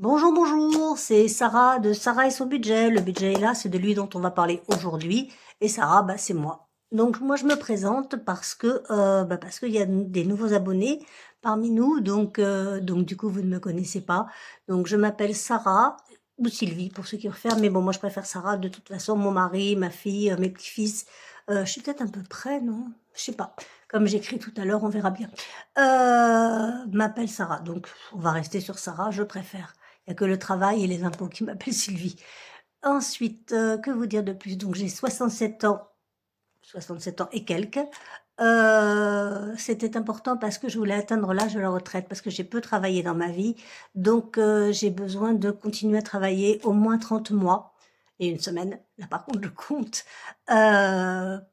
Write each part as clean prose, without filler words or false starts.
Bonjour, bonjour, c'est Sarah de Sarah et son budget. Le budget est là, c'est de lui dont on va parler aujourd'hui. Et Sarah, bah, c'est moi. Donc moi je me présente parce qu'il y a des nouveaux abonnés parmi nous, donc du coup vous ne me connaissez pas. Donc je m'appelle Sarah ou Sylvie pour ceux qui préfèrent, mais bon moi je préfère Sarah de toute façon. Mon mari, ma fille, mes petits-fils, je suis peut-être un peu près, non? Je sais pas. Comme j'écris tout à l'heure, on verra bien. M'appelle Sarah, donc on va rester sur Sarah, je préfère. Il n'y a que le travail et les impôts qui m'appellent Sylvie. Ensuite, que vous dire de plus? Donc j'ai 67 ans et quelques. C'était important parce que je voulais atteindre l'âge de la retraite, parce que j'ai peu travaillé dans ma vie. Donc j'ai besoin de continuer à travailler au moins 30 mois et une semaine, là par contre je compte,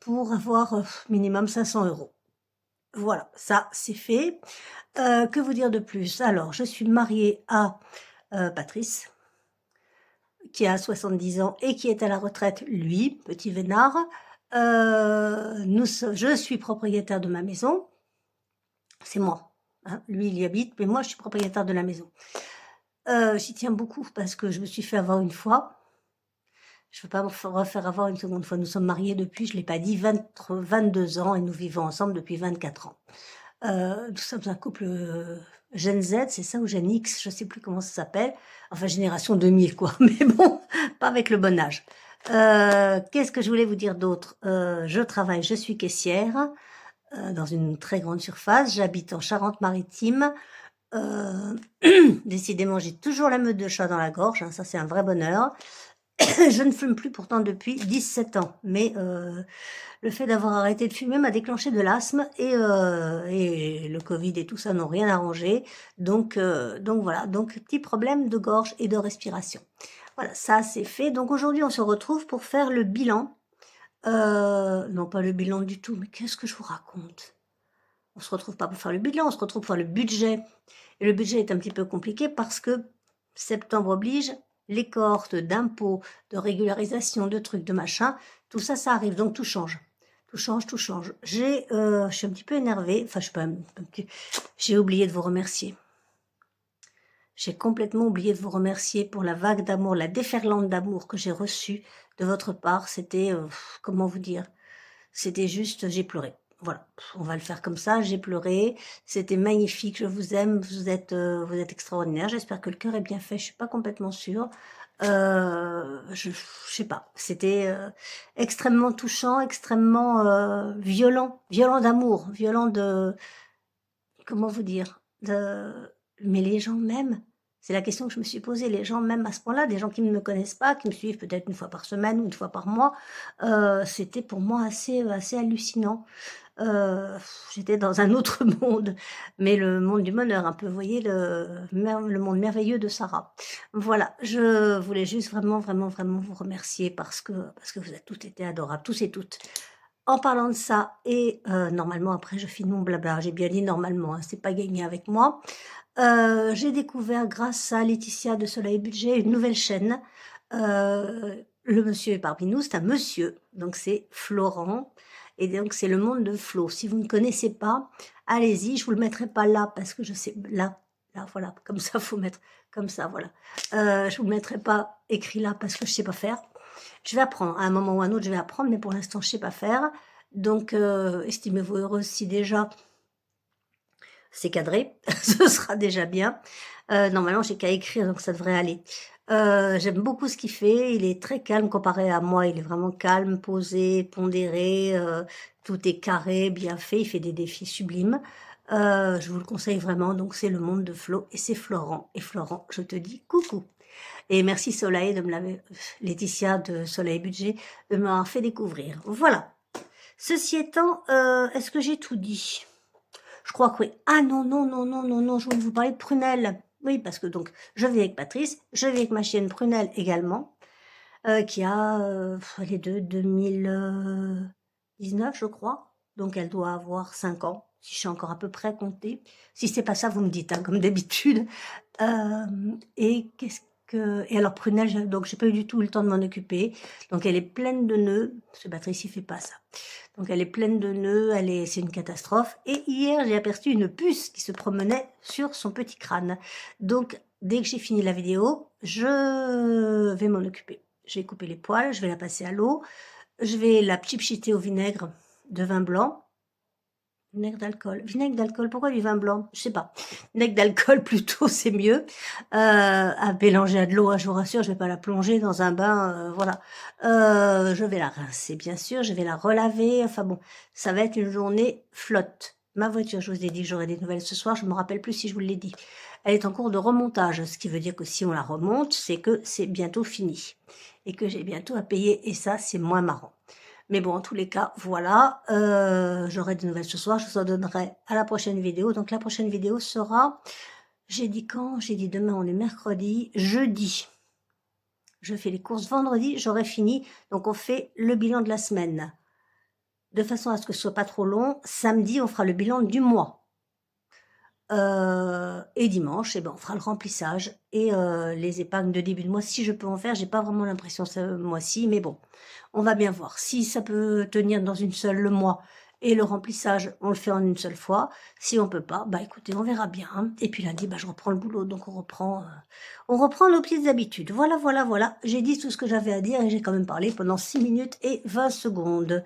pour avoir minimum 500 euros. Voilà, ça c'est fait. Que vous dire de plus? Alors, je suis mariée à Patrice, qui a 70 ans et qui est à la retraite, lui, petit vénard. Je suis propriétaire de ma maison. C'est moi. Hein. Lui, il y habite, mais moi, je suis propriétaire de la maison. J'y tiens beaucoup parce que je me suis fait avoir une fois. Je ne veux pas me refaire avoir une seconde fois. Nous sommes mariés depuis, je ne l'ai pas dit, 22 ans et nous vivons ensemble depuis 24 ans. Nous sommes un couple Gen Z, c'est ça, ou Gen X, je ne sais plus comment ça s'appelle. Enfin, génération 2000, quoi. Mais bon, pas avec le bon âge. Qu'est-ce que je voulais vous dire d'autre? Je travaille, je suis caissière dans une très grande surface. J'habite en Charente-Maritime. Euh, Décidément, j'ai toujours la meute de chat dans la gorge. Hein, ça, c'est un vrai bonheur. Je ne fume plus pourtant depuis 17 ans. Mais le fait d'avoir arrêté de fumer m'a déclenché de l'asthme et le Covid et tout ça n'ont rien arrangé. Donc voilà, donc petit problème de gorge et de respiration. Voilà, ça c'est fait. Donc aujourd'hui on se retrouve pour faire le bilan. Non pas le bilan du tout, mais qu'est-ce que je vous raconte? On se retrouve pas pour faire le bilan, on se retrouve pour faire le budget. Et le budget est un petit peu compliqué parce que septembre oblige, les cohortes d'impôts, de régularisation, de trucs, de machin, tout ça, ça arrive, donc tout change. Tout change, tout change. Je suis un petit peu énervée, enfin, je suis pas j'ai oublié de vous remercier. J'ai complètement oublié de vous remercier pour la vague d'amour, la déferlante d'amour que j'ai reçue de votre part. C'était, comment vous dire? C'était juste, j'ai pleuré. Voilà, on va le faire comme ça, j'ai pleuré, c'était magnifique, je vous aime, vous êtes extraordinaire, j'espère que le cœur est bien fait, je suis pas complètement sûre. Je sais pas, c'était extrêmement touchant, extrêmement violent, violent d'amour, violent de, comment vous dire, mais les gens m'aiment. C'est la question que je me suis posée. Les gens m'aiment à ce point-là, des gens qui ne me connaissent pas, qui me suivent peut-être une fois par semaine ou une fois par mois. C'était pour moi assez hallucinant. Heu, J'étais dans un autre monde, mais le monde du bonheur un peu, vous voyez le monde merveilleux de Sarah. Voilà, je voulais juste vraiment, vraiment, vraiment vous remercier parce que vous avez toutes été adorables, tous et toutes. En parlant de ça et normalement après je finis mon blabla, j'ai bien dit normalement, hein, c'est pas gagné avec moi. J'ai découvert grâce à Laetitia de Soleil Budget une nouvelle chaîne. Le monsieur est parmi nous, c'est un monsieur, donc c'est Florent et donc c'est le monde de Flo. Si vous ne connaissez pas, allez-y, je vous le mettrai pas là parce que je sais là voilà, comme ça faut mettre comme ça voilà. Je vous le mettrai pas écrit là parce que je sais pas faire. Je vais apprendre, à un moment ou à un autre je vais apprendre, mais pour l'instant je sais pas faire. Donc estimez-vous heureuse si déjà c'est cadré, ce sera déjà bien. Normalement, j'ai qu'à écrire, donc ça devrait aller. J'aime beaucoup ce qu'il fait, il est très calme comparé à moi, il est vraiment calme, posé, pondéré, tout est carré, bien fait, il fait des défis sublimes. Je vous le conseille vraiment, donc c'est le monde de Flo et c'est Florent. Et Florent, je te dis coucou. Et merci Soleil de me l'avoir, Laetitia de Soleil Budget, de m'avoir fait découvrir. Voilà. Ceci étant, est-ce que j'ai tout dit? Je crois que oui. Ah non, non, non, non, non, non, je voulais vous parler de Prunelle. Oui, parce que donc, je vis avec Patrice, je vis avec ma chienne Prunelle également, qui a, elle est de 2019, je crois. Donc, elle doit avoir 5 ans, si je suis encore à peu près comptée. Si c'est pas ça, vous me dites, hein, comme d'habitude. Et alors Prunelle, donc j'ai pas eu du tout eu le temps de m'en occuper. Donc elle est pleine de nœuds. Ce Patrice, il fait pas ça. Donc elle est pleine de nœuds, c'est une catastrophe. Et hier, j'ai aperçu une puce qui se promenait sur son petit crâne. Donc dès que j'ai fini la vidéo, je vais m'en occuper. Je vais couper les poils, je vais la passer à l'eau, je vais la pchipchiter au vinaigre de vin blanc. Vinaigre d'alcool. Vinaigre d'alcool, pourquoi du vin blanc? Je sais pas. Vinaigre d'alcool plutôt, c'est mieux. À mélanger à de l'eau, je vous rassure, je vais pas la plonger dans un bain, voilà. Je vais la rincer, bien sûr, je vais la relaver. Enfin bon, ça va être une journée flotte. Ma voiture, je vous ai dit que j'aurai des nouvelles ce soir, je me rappelle plus si je vous l'ai dit. Elle est en cours de remontage, ce qui veut dire que si on la remonte, c'est que c'est bientôt fini. Et que j'ai bientôt à payer, et ça, c'est moins marrant. Mais bon, en tous les cas, voilà, j'aurai des nouvelles ce soir, je vous en donnerai à la prochaine vidéo. Donc la prochaine vidéo sera, j'ai dit quand? J'ai dit demain, on est mercredi, jeudi. Je fais les courses vendredi, j'aurai fini. Donc on fait le bilan de la semaine. De façon à ce que ce soit pas trop long, samedi, on fera le bilan du mois. Et dimanche, eh ben, on fera le remplissage et les épargnes de début de mois, si je peux en faire. J'ai pas vraiment l'impression ce mois-ci, mais bon, on va bien voir. Si ça peut tenir dans une seule le mois et le remplissage, on le fait en une seule fois. Si on peut pas, bah écoutez, on verra bien, hein. Et puis lundi, bah je reprends le boulot, donc on reprend nos petites habitudes. Voilà, voilà, voilà. J'ai dit tout ce que j'avais à dire et j'ai quand même parlé pendant 6 minutes et 20 secondes.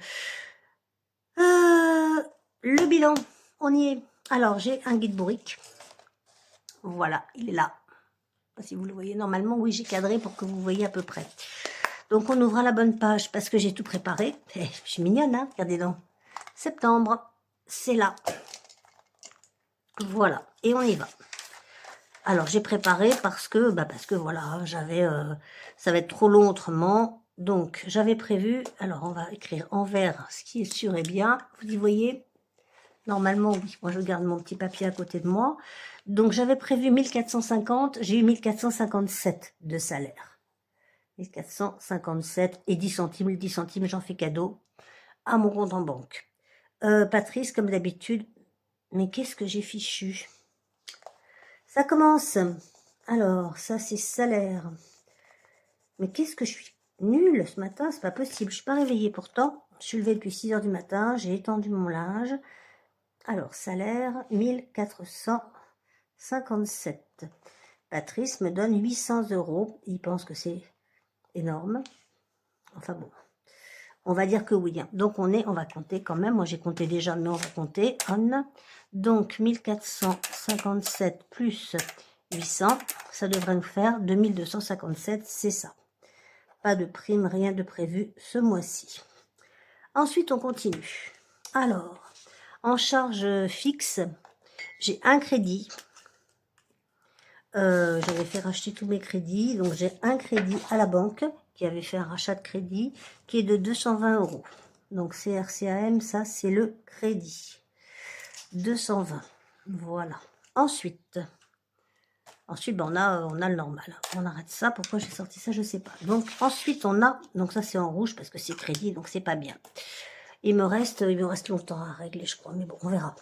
Le bilan, on y est. Alors, j'ai un guide bourrique. Voilà, il est là. Je sais pas si vous le voyez. Normalement, oui, j'ai cadré pour que vous voyez à peu près. Donc, on ouvre la bonne page parce que j'ai tout préparé. Je suis mignonne, hein? Regardez donc. Septembre, c'est là. Voilà, et on y va. Alors, j'ai préparé parce que voilà, ça va être trop long autrement. Donc, j'avais prévu, alors on va écrire en vert, ce qui est sûr et bien. Vous y voyez? Normalement, oui. Moi, je garde mon petit papier à côté de moi. Donc, j'avais prévu 1450. J'ai eu 1457 de salaire. 1457 et 10 centimes. Les 10 centimes, j'en fais cadeau à mon compte en banque. Patrice, comme d'habitude. Mais qu'est-ce que j'ai fichu? Ça commence. Alors, ça, c'est salaire. Mais qu'est-ce que je suis nulle ce matin? C'est pas possible. Je suis pas réveillée pourtant. Je suis levée depuis 6 heures du matin. J'ai étendu mon linge. Alors, salaire, 1457. Patrice me donne 800 €. Il pense que c'est énorme. Enfin bon, on va dire que oui. Donc, on va compter quand même. Moi, j'ai compté déjà, mais on va compter. Donc, 1457 plus 800, ça devrait nous faire 2257, c'est ça. Pas de prime, rien de prévu ce mois-ci. Ensuite, on continue. Alors, en charge fixe, j'ai un crédit. J'avais fait racheter tous mes crédits. Donc, j'ai un crédit à la banque qui avait fait un rachat de crédit qui est de 220 €. Donc, CRCAM, ça, c'est le crédit. 220. Voilà. Ensuite, ben, on a le normal. On arrête ça. Pourquoi j'ai sorti ça, je sais pas. Donc, ensuite, on a... Donc, ça, c'est en rouge parce que c'est crédit, donc c'est pas bien. Il me reste longtemps à régler, je crois. Mais bon, on verra.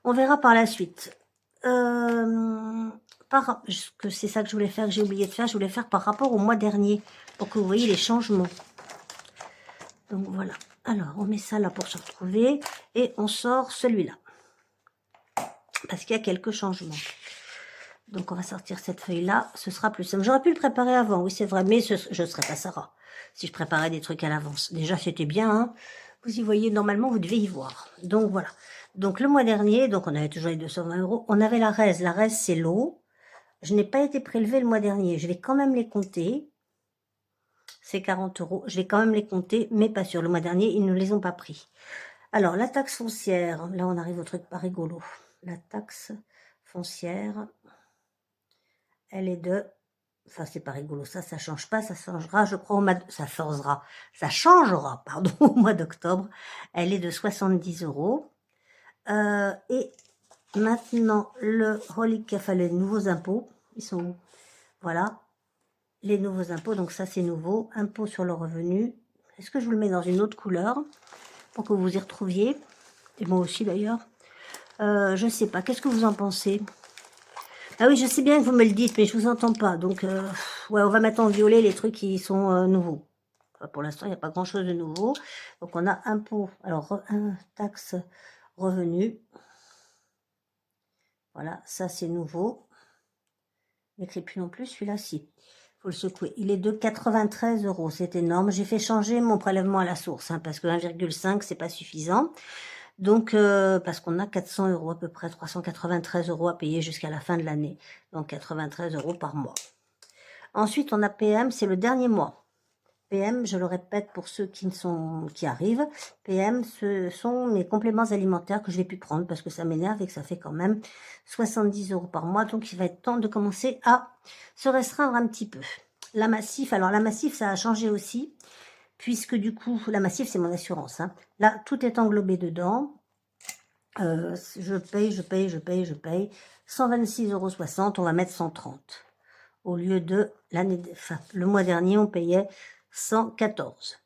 On verra par la suite. Que c'est ça que je voulais faire, que j'ai oublié de faire. Je voulais faire par rapport au mois dernier, pour que vous voyez les changements. Donc voilà. Alors, on met ça là pour se retrouver. Et on sort celui-là. Parce qu'il y a quelques changements. Donc, on va sortir cette feuille-là. Ce sera plus simple. J'aurais pu le préparer avant, oui, c'est vrai. Mais je ne serais pas Sarah si je préparais des trucs à l'avance. Déjà, c'était bien, hein. Vous y voyez, normalement, vous devez y voir. Donc, voilà. Donc, le mois dernier, donc on avait toujours les 220 €. On avait la RES. La RES, c'est l'eau. Je n'ai pas été prélevée le mois dernier. Je vais quand même les compter. C'est 40 €. Je vais quand même les compter, mais pas sûr. Le mois dernier, ils ne les ont pas pris. Alors, la taxe foncière. Là, on arrive au truc pas rigolo. La taxe foncière, elle est de... Enfin, c'est pas rigolo. Ça change pas. Ça changera, je crois, Ça changera, pardon, au mois d'octobre. Elle est de 70 €. Et maintenant, le relique, enfin, les nouveaux impôts. Ils sont où? Voilà. Les nouveaux impôts, donc ça c'est nouveau. Impôt sur le revenu. Est-ce que je vous le mets dans une autre couleur pour que vous y retrouviez? Et moi aussi d'ailleurs. Je sais pas. Qu'est-ce que vous en pensez? Ah oui, je sais bien que vous me le dites, mais je vous entends pas. Donc, ouais, on va mettre en violet les trucs qui sont nouveaux. Enfin, pour l'instant, il n'y a pas grand-chose de nouveau. Donc, on a impôt. Alors, taxe revenu. Voilà, ça c'est nouveau. n'écrit plus non plus, celui-là, si. Faut le secouer. Il est de 93 €. C'est énorme. J'ai fait changer mon prélèvement à la source, hein, parce que 1,5, c'est pas suffisant. Donc, parce qu'on a 400 € à peu près, 393 € à payer jusqu'à la fin de l'année. Donc, 93 € par mois. Ensuite, on a PM, c'est le dernier mois. PM, je le répète pour ceux qui arrivent, PM, ce sont mes compléments alimentaires que je vais plus prendre parce que ça m'énerve et que ça fait quand même 70 € par mois. Donc, il va être temps de commencer à se restreindre un petit peu. La Massif, alors la Massif, ça a changé aussi, puisque du coup, la Massif, c'est mon assurance, hein. Là, tout est englobé dedans. Je paye. 126,60 €, on va mettre 130. Au lieu de le mois dernier, on payait 114.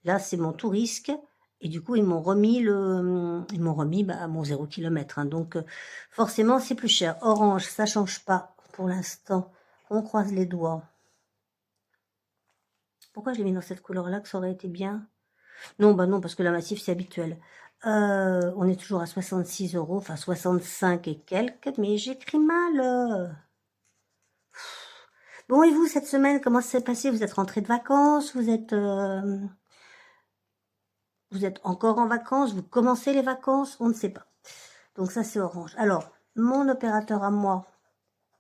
Là, c'est mon tout risque. Et du coup, ils m'ont remis mon 0 km. Hein. Donc, forcément, c'est plus cher. Orange, ça change pas pour l'instant. On croise les doigts. Pourquoi je l'ai mis dans cette couleur-là, que ça aurait été bien? Non, bah non, parce que la Massif, c'est habituel. On est toujours à 66 €, enfin 65 et quelques, mais j'écris mal. Bon, et vous, cette semaine, comment ça s'est passé? Vous êtes rentré de vacances? Vous êtes encore en vacances? Vous commencez les vacances? On ne sait pas. Donc ça, c'est Orange. Alors, mon opérateur à moi,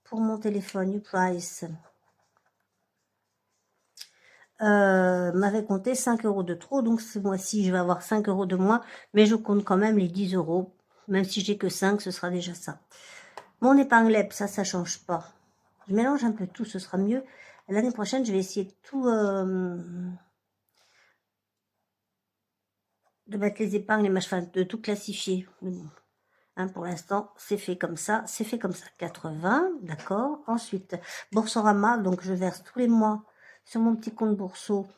pour mon téléphone, Uprice, m'avait compté 5 € de trop. Donc ce mois-ci, je vais avoir 5 € de moins. Mais je compte quand même les 10 €. Même si j'ai que 5, ce sera déjà ça. Mon épargne LEP, ça change pas. Je mélange un peu tout, ce sera mieux. L'année prochaine, je vais essayer de tout... de mettre les épargnes, les machins, de tout classifier. Hein, pour l'instant, c'est fait comme ça. 80, d'accord. Ensuite, Boursorama, donc je verse tous les mois sur mon petit compte Bourseau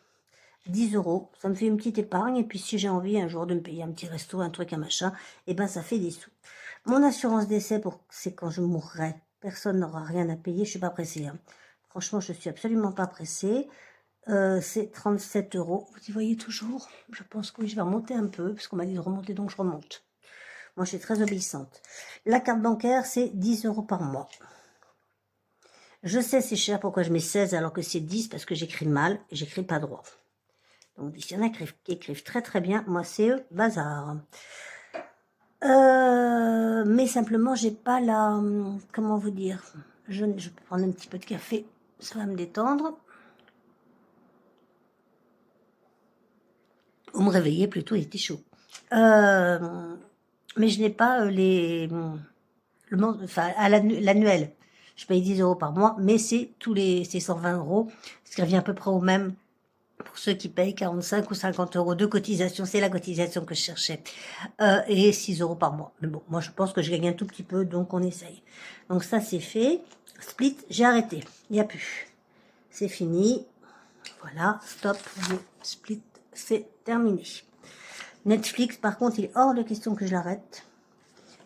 10 €. Ça me fait une petite épargne. Et puis, si j'ai envie un jour de me payer un petit resto, un truc, un machin, et ben ça fait des sous. Mon assurance décès, c'est quand je mourrai. Personne n'aura rien à payer. Je suis pas pressée. Hein. Franchement, je suis absolument pas pressée. C'est 37 €. Vous y voyez toujours? Je pense que oui, je vais remonter un peu, parce qu'on m'a dit de remonter, donc je remonte. Moi, je suis très obéissante. La carte bancaire, c'est 10 € par mois. Je sais, c'est cher, pourquoi je mets 16 alors que c'est 10, parce que j'écris mal, et j'écris pas droit. Donc, il y en a qui écrivent très très bien. Moi, c'est bazar. Mais simplement, j'ai pas la... Comment vous dire? Je peux prendre un petit peu de café, ça va me détendre. Ou me réveiller plutôt, il était chaud. Mais je n'ai pas l'annuel. Je paye 10 € par mois, mais c'est 120 €, ce qui revient à peu près au même pour ceux qui payent 45 ou 50 € de cotisation. C'est la cotisation que je cherchais. Et 6 € par mois. Mais bon, moi je pense que je gagne un tout petit peu, donc on essaye. Donc ça c'est fait. Split, j'ai arrêté. Il n'y a plus. C'est fini. Voilà, stop. Le split, c'est terminé. Netflix, par contre, il est hors de question que je l'arrête.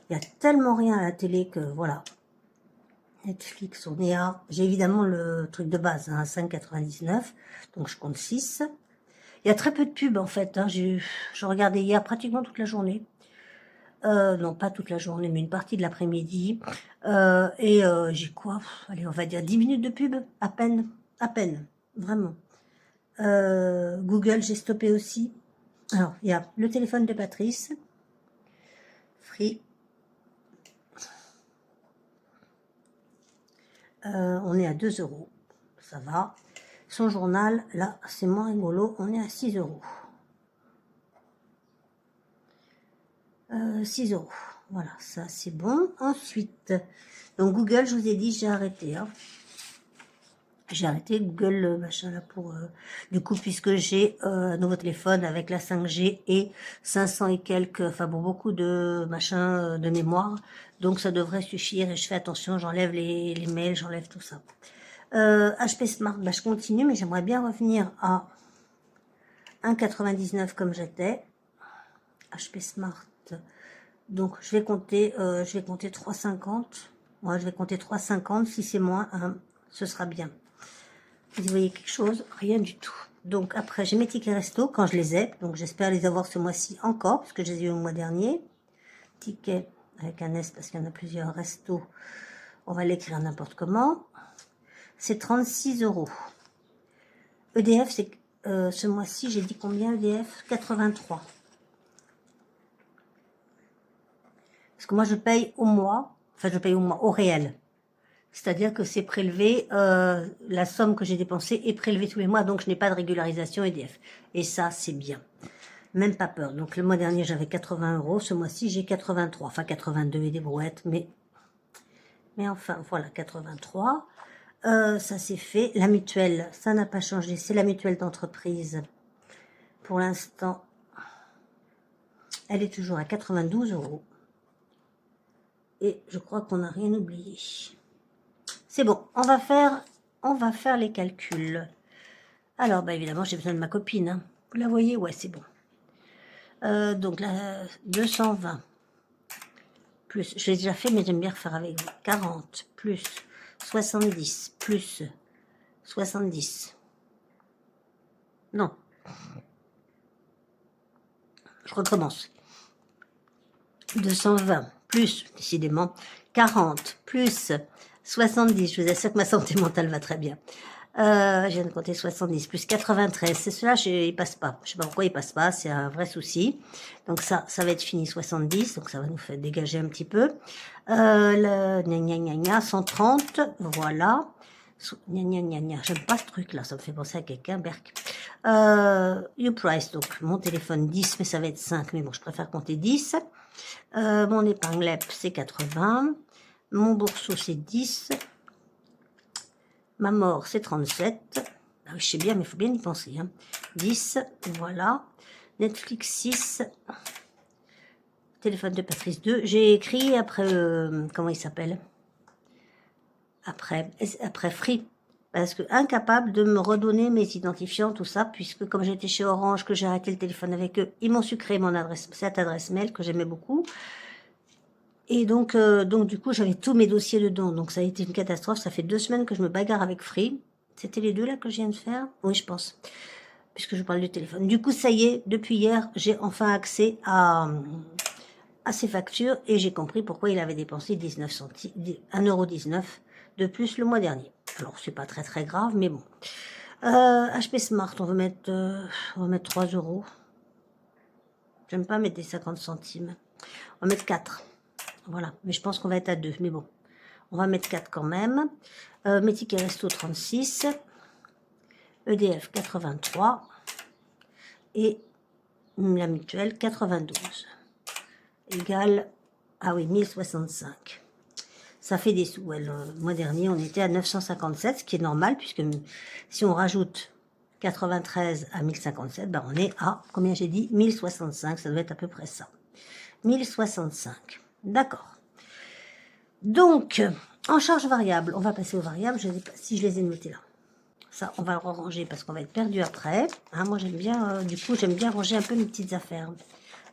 Il y a tellement rien à la télé que voilà. Netflix, on est à... J'ai évidemment le truc de base, hein, 5,99. Donc je compte 6. Il y a très peu de pubs en fait. Hein, je regardais hier pratiquement toute la journée. Non, pas toute la journée, mais une partie de l'après-midi. J'ai quoi? Allez, on va dire 10 minutes de pub. À peine. À peine. Vraiment. Google, j'ai stoppé aussi. Alors, il y a le téléphone de Patrice. Free. On est à 2 €. Ça va. Son journal, là, c'est moins rigolo. On est à 6 €. 6 €. Voilà, ça, c'est bon. Ensuite, donc Google, je vous ai dit, j'ai arrêté. Hein. J'ai arrêté Google, machin, là, pour... du coup, puisque j'ai un nouveau téléphone avec la 5G et 500 et quelques... Enfin, bon, beaucoup de machin de mémoire. Donc, ça devrait suffire. Et je fais attention, j'enlève les mails, j'enlève tout ça. HP Smart, bah, je continue, mais j'aimerais bien revenir à 1,99 comme j'étais. HP Smart. Donc, je vais compter 3,50. Moi, je vais compter 3,50. Si c'est moins 1, ce sera bien. Vous voyez quelque chose? Rien du tout. Donc, après, j'ai mes tickets resto quand je les ai. Donc, j'espère les avoir ce mois-ci encore, parce que je les ai eu au mois dernier. Tickets avec un S, parce qu'il y en a plusieurs restos. On va l'écrire n'importe comment. c'est 36 €. EDF, c'est ce mois-ci, j'ai dit combien EDF? 83. Parce que moi, je paye au mois, enfin, je paye au mois, au réel. C'est-à-dire que c'est prélevé, la somme que j'ai dépensée est prélevée tous les mois, donc je n'ai pas de régularisation EDF. Et ça, c'est bien. Même pas peur. Donc le mois dernier, j'avais 80 €. Ce mois-ci, j'ai 83. Enfin, 82 et des brouettes, mais enfin, voilà, 83. Ça, c'est fait. La mutuelle, ça n'a pas changé. C'est la mutuelle d'entreprise. Pour l'instant, elle est toujours à 92 €. Et je crois qu'on n'a rien oublié. C'est bon, on va faire les calculs. Alors, bah évidemment, j'ai besoin de ma copine. Hein. Vous la voyez? Ouais, c'est bon. Donc là, 220 plus, je l'ai déjà fait, mais j'aime bien refaire avec vous. 40 plus 70 plus 70. Non. Je recommence. 220 plus, décidément, 40 plus 70. Je vous assure que ma santé mentale va très bien. Je viens de compter 70 plus 93. C'est cela, il passe pas. Je sais pas pourquoi il passe pas. C'est un vrai souci. Donc ça va être fini 70. Donc ça va nous faire dégager un petit peu. Le gna gna gna gna 130. Voilà. Gna gna gna gna. J'aime pas ce truc là. Ça me fait penser à quelqu'un. Berk. Your price. Donc mon téléphone 10, mais ça va être 5. Mais bon, je préfère compter 10. Mon épingle c'est 80. Mon bourseau c'est 10. Ma mort, c'est 37. Ah oui, je sais bien, mais il faut bien y penser. Hein. 10, voilà. Netflix 6. Téléphone de Patrice 2. J'ai écrit après, comment il s'appelle? Après Free. Parce que incapable de me redonner mes identifiants, tout ça, puisque comme j'étais chez Orange, que j'ai arrêté le téléphone avec eux, ils m'ont sucré cette adresse mail que j'aimais beaucoup. Et donc du coup, j'avais tous mes dossiers dedans. Donc, ça a été une catastrophe. Ça fait 2 semaines que je me bagarre avec Free. C'était les 2 là que je viens de faire? Oui, je pense. Puisque je parle du téléphone. Du coup, ça y est, depuis hier, j'ai enfin accès à ces factures. Et j'ai compris pourquoi il avait dépensé 1,19 € de plus le mois dernier. Alors, c'est pas très très grave, mais bon. HP Smart, on va mettre 3 €. J'aime pas mettre des 50 centimes. On va mettre 4. Voilà, mais je pense qu'on va être à 2, mais bon. On va mettre 4 quand même. Mes tickets resto 36. EDF 83. Et la mutuelle 92. Égale, ah oui, 1065. Ça fait des sous. Le mois dernier, on était à 957, ce qui est normal, puisque si on rajoute 93 à 1057, ben on est à, combien j'ai dit? 1065, ça doit être à peu près ça. 1065. D'accord. Donc, en charge variable, on va passer aux variables, je ne sais pas si je les ai notées là. Ça, on va le ranger parce qu'on va être perdu après. Hein, moi, j'aime bien, du coup, j'aime bien ranger un peu mes petites affaires.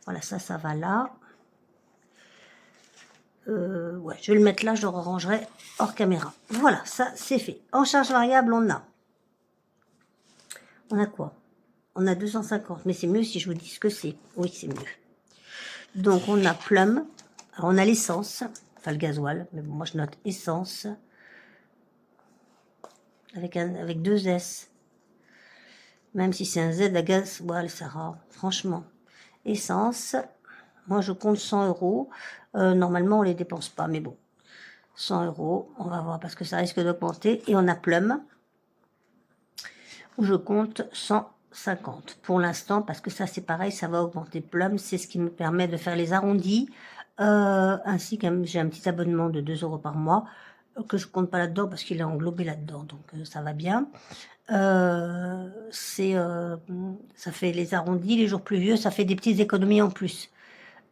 Voilà, ça va là. Ouais, je vais le mettre là, je le rangerai hors caméra. Voilà, ça, c'est fait. En charge variable, on a quoi? On a 250, mais c'est mieux si je vous dis ce que c'est. Oui, c'est mieux. Donc, on a Plum. Alors, on a l'essence, enfin le gasoil, mais bon, moi, je note essence. Avec 2 S. Même si c'est un Z à gasoil, Sarah, franchement. Essence, moi je compte 100 €. Normalement, on les dépense pas, mais bon. 100 €, on va voir parce que ça risque d'augmenter. Et on a Plum, où je compte 150 pour l'instant, parce que ça c'est pareil, ça va augmenter. Plum, c'est ce qui me permet de faire les arrondis, ainsi que j'ai un petit abonnement de 2 € par mois, que je compte pas là-dedans parce qu'il est englobé là-dedans, donc ça va bien. Ça fait les arrondis, les jours pluvieux, ça fait des petites économies en plus.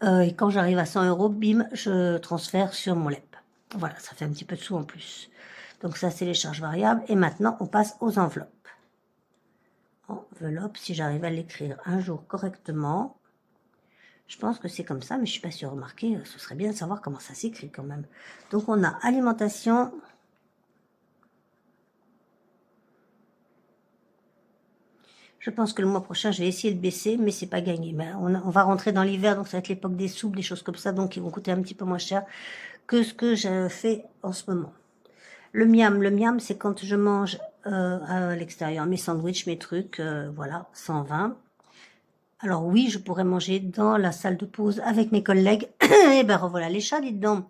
Et quand j'arrive à 100 €, bim, je transfère sur mon LEP. Voilà, ça fait un petit peu de sous en plus. Donc ça, c'est les charges variables. Et maintenant, on passe aux enveloppes. Enveloppe, si j'arrive à l'écrire un jour correctement, je pense que c'est comme ça, mais je suis pas sûre. Remarquez, ce serait bien de savoir comment ça s'écrit quand même. Donc on a alimentation. Je pense que le mois prochain, je vais essayer de baisser, mais c'est pas gagné. Mais on va rentrer dans l'hiver, donc ça va être l'époque des soupes, des choses comme ça, donc ils vont coûter un petit peu moins cher que ce que je fais en ce moment. Le miam, c'est quand je mange à l'extérieur, mes sandwichs, mes trucs, voilà, 120. Alors oui, je pourrais manger dans la salle de pause avec mes collègues. Et ben revoilà les chats, dites donc.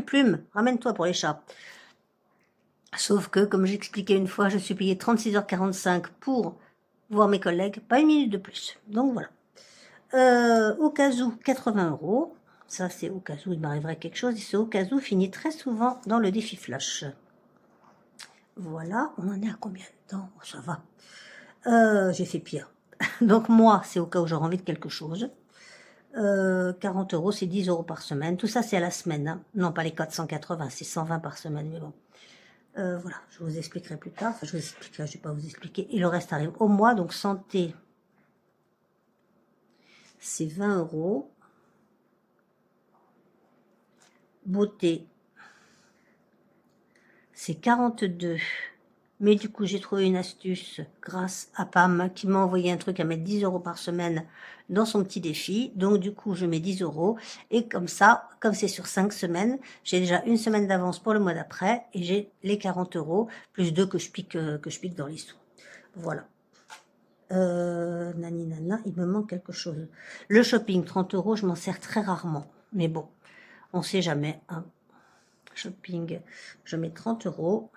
Plume, ramène-toi pour les chats. Sauf que, comme j'expliquais une fois, je suis payée 36h45 pour voir mes collègues, pas une minute de plus. Donc voilà. Au cas où, 80 €. Ça, c'est au cas où il m'arriverait quelque chose. Et ce au cas où finit très souvent dans le défi flash. Voilà, on en est à combien de temps? Oh, ça va. J'ai fait pire. Donc moi, c'est au cas où j'aurai envie de quelque chose. 40 €, c'est 10 € par semaine. Tout ça, c'est à la semaine. Hein. Non, pas les 480, c'est 120 par semaine, mais bon. Voilà, je vous expliquerai plus tard. Enfin, je vous expliquerai, je ne vais pas vous expliquer. Et le reste arrive au mois. Donc, santé, c'est 20 €. Beauté, c'est 42. Mais du coup, j'ai trouvé une astuce grâce à Pam qui m'a envoyé un truc à mettre 10 € par semaine dans son petit défi. Donc, du coup, je mets 10 €. Et comme ça, comme c'est sur 5 semaines, j'ai déjà une semaine d'avance pour le mois d'après. Et j'ai les 40 € plus 2 que je pique dans les sous. Voilà. Nani nana, il me manque quelque chose. Le shopping, 30 €, je m'en sers très rarement. Mais bon, on sait jamais. Hein. Shopping, je mets 30 €.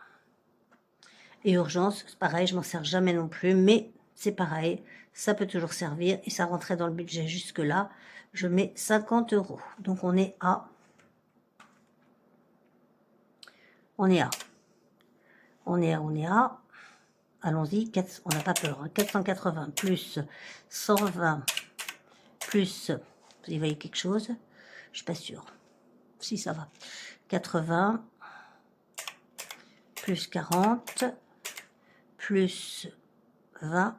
Et urgence, c'est pareil, je m'en sers jamais non plus, mais c'est pareil, ça peut toujours servir et ça rentrait dans le budget jusque-là. Je mets 50 €. Donc on est à... Allons-y, on n'a pas peur. Hein, 480 plus 120 plus... Vous y voyez quelque chose? Je suis pas sûre. Si, ça va. 80 plus 40 plus 20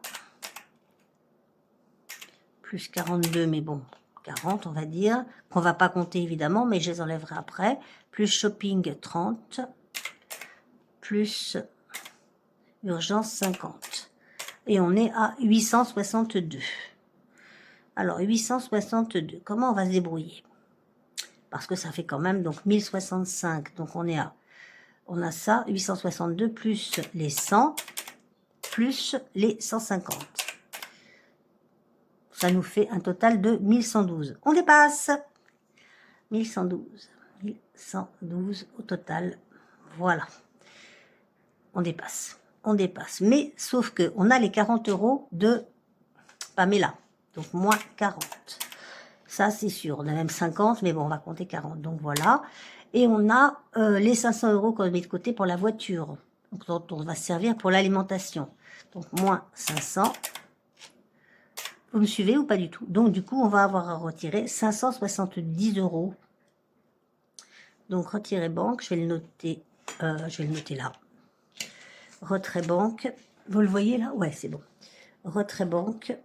plus 42, mais bon, 40 on va dire, qu'on va pas compter évidemment, mais je les enlèverai après, plus shopping 30, plus urgence 50. Et on est à 862. Alors 862, comment on va se débrouiller? Parce que ça fait quand même donc 1065, donc on a ça, 862 plus les 100, plus les 150. Ça nous fait un total de 1112. On dépasse 1112. 1112 au total. Voilà. On dépasse. On dépasse. Mais sauf que on a les 40 € de Pamela. Donc moins 40. Ça, c'est sûr. On a même 50, mais bon, on va compter 40. Donc voilà. Et on a les 500 € qu'on a mis de côté pour la voiture. Donc, dont on va se servir pour l'alimentation. Donc moins 500. Vous me suivez ou pas du tout? Donc, du coup, on va avoir à retirer 570 €. Donc, retirer banque, je vais le noter là. Retrait banque, vous le voyez là? Ouais, c'est bon. Retrait banque.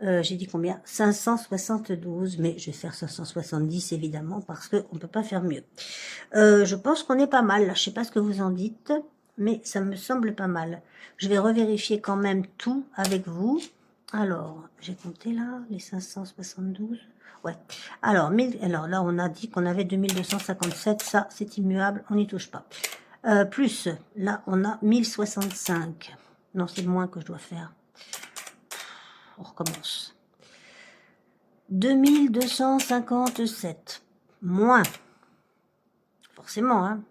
J'ai dit combien? 572, mais je vais faire 570 évidemment parce qu'on ne peut pas faire mieux. Je pense qu'on est pas mal là, je sais pas ce que vous en dites, mais ça me semble pas mal. Je vais revérifier quand même tout avec vous. Alors, j'ai compté là, les 572. Ouais. Alors là, on a dit qu'on avait 2257, ça c'est immuable, on n'y touche pas. Plus, là, on a 1065. Non, c'est le moins que je dois faire. On recommence. 2257. Moins. Forcément, hein.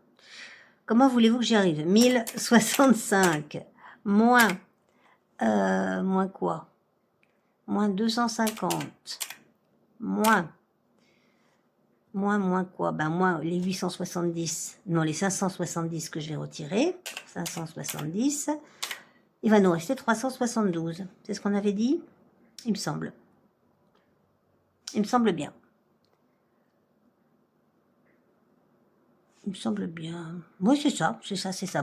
Comment voulez-vous que j'y arrive? 1065. Moins. Moins quoi? Moins 250. Moins. Moins quoi? Ben, moins les 870. Non, les 570 que je vais retirer. 570. Il va nous rester 372. C'est ce qu'on avait dit? Il me semble. Il me semble bien. Il me semble bien. Oui, c'est ça.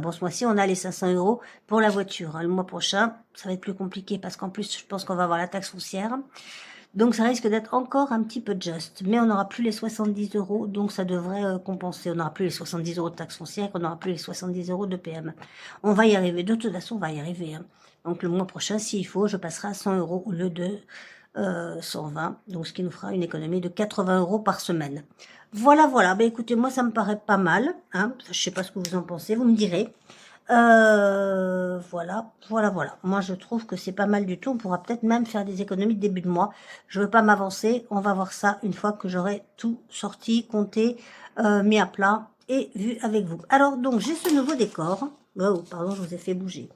Bon, ce mois-ci, on a les 500 € pour la voiture. Le mois prochain, ça va être plus compliqué parce qu'en plus, je pense qu'on va avoir la taxe foncière. Donc, ça risque d'être encore un petit peu juste. Mais on n'aura plus les 70 €, donc ça devrait compenser. On n'aura plus les 70 € de taxe foncière, on n'aura plus les 70 € de PM. On va y arriver. De toute façon, on va y arriver. Hein. Donc, le mois prochain, s'il faut, je passerai à 100 € au lieu de 120, donc ce qui nous fera une économie de 80 € par semaine. Voilà, voilà, bah, écoutez, moi ça me paraît pas mal, hein, je sais pas ce que vous en pensez, vous me direz. Voilà, voilà, voilà. Moi, je trouve que c'est pas mal du tout. On pourra peut-être même faire des économies de début de mois. Je veux pas m'avancer. On va voir ça une fois que j'aurai tout sorti, compté, mis à plat et vu avec vous. Alors, donc, j'ai ce nouveau décor. Oh, pardon, je vous ai fait bouger.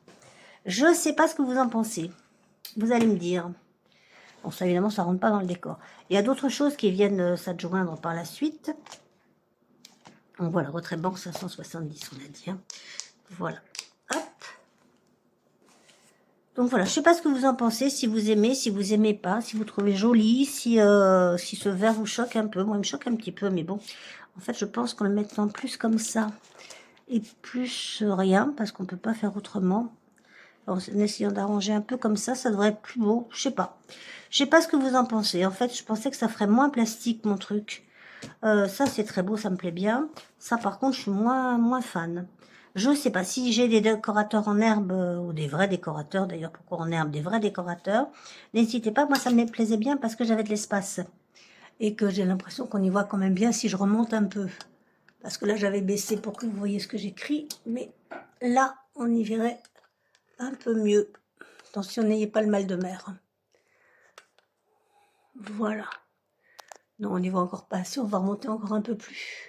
Je sais pas ce que vous en pensez. Vous allez me dire. Bon, ça, évidemment, ça rentre pas dans le décor. Il y a d'autres choses qui viennent s'adjoindre par la suite. Donc, voilà, retrait banque 570, on a dit. Hein. Voilà. Hop. Donc voilà, je sais pas ce que vous en pensez, si vous aimez pas, si vous trouvez joli, si ce vert vous choque un peu. Moi, il me choque un petit peu, mais bon. En fait, je pense qu'en le mettant plus comme ça et plus rien, parce qu'on peut pas faire autrement. En essayant d'arranger un peu comme ça devrait être plus beau. Je sais pas. Je sais pas ce que vous en pensez. En fait, je pensais que ça ferait moins plastique, mon truc. Ça, c'est très beau, ça me plaît bien. Ça, par contre, je suis moins fan. Je sais pas si j'ai des décorateurs en herbe ou des vrais décorateurs. D'ailleurs, pourquoi en herbe? Des vrais décorateurs. N'hésitez pas. Moi, ça me plaisait bien parce que j'avais de l'espace. Et que j'ai l'impression qu'on y voit quand même bien si je remonte un peu. Parce que là, j'avais baissé pour que vous voyez ce que j'écris. Mais là, on y verrait un peu mieux. Attention, n'ayez pas le mal de mer. Voilà. Non, on n'y voit encore pas assez. On va remonter encore un peu plus.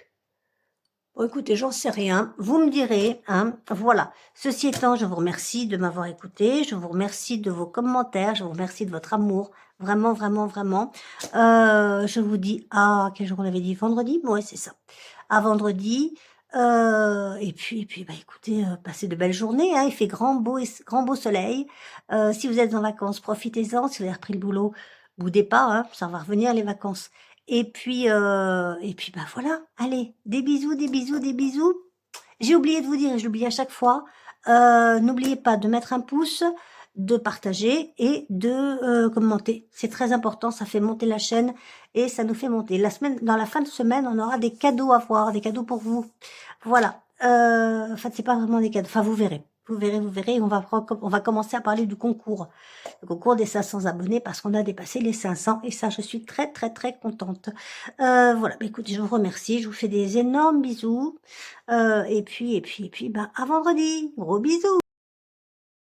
Bon, écoutez, j'en sais rien. Vous me direz, hein. Voilà. Ceci étant, je vous remercie de m'avoir écouté. Je vous remercie de vos commentaires. Je vous remercie de votre amour. Vraiment, vraiment, vraiment. Je vous dis quel jour on avait dit? Vendredi? Ouais, c'est ça. À vendredi. Et puis, bah, écoutez, passez de belles journées, hein. Il fait grand beau soleil. Si vous êtes en vacances, profitez-en. Si vous avez repris le boulot, boudez pas, hein. Ça va revenir les vacances. Et puis, bah voilà, allez, des bisous, des bisous, des bisous. J'ai oublié de vous dire, et je l'oublie à chaque fois, n'oubliez pas de mettre un pouce, de partager et de commenter. C'est très important, ça fait monter la chaîne et ça nous fait monter. Dans la fin de semaine, on aura des cadeaux à voir, des cadeaux pour vous. Voilà. En fait, c'est pas vraiment des cadeaux. Enfin, vous verrez. Vous verrez, vous verrez. On va commencer à parler du concours. Le concours des 500 abonnés parce qu'on a dépassé les 500 et ça, je suis très, très, très contente. Voilà. Bah, écoutez, je vous remercie. Je vous fais des énormes bisous. Et puis, bah, à vendredi. Gros bisous.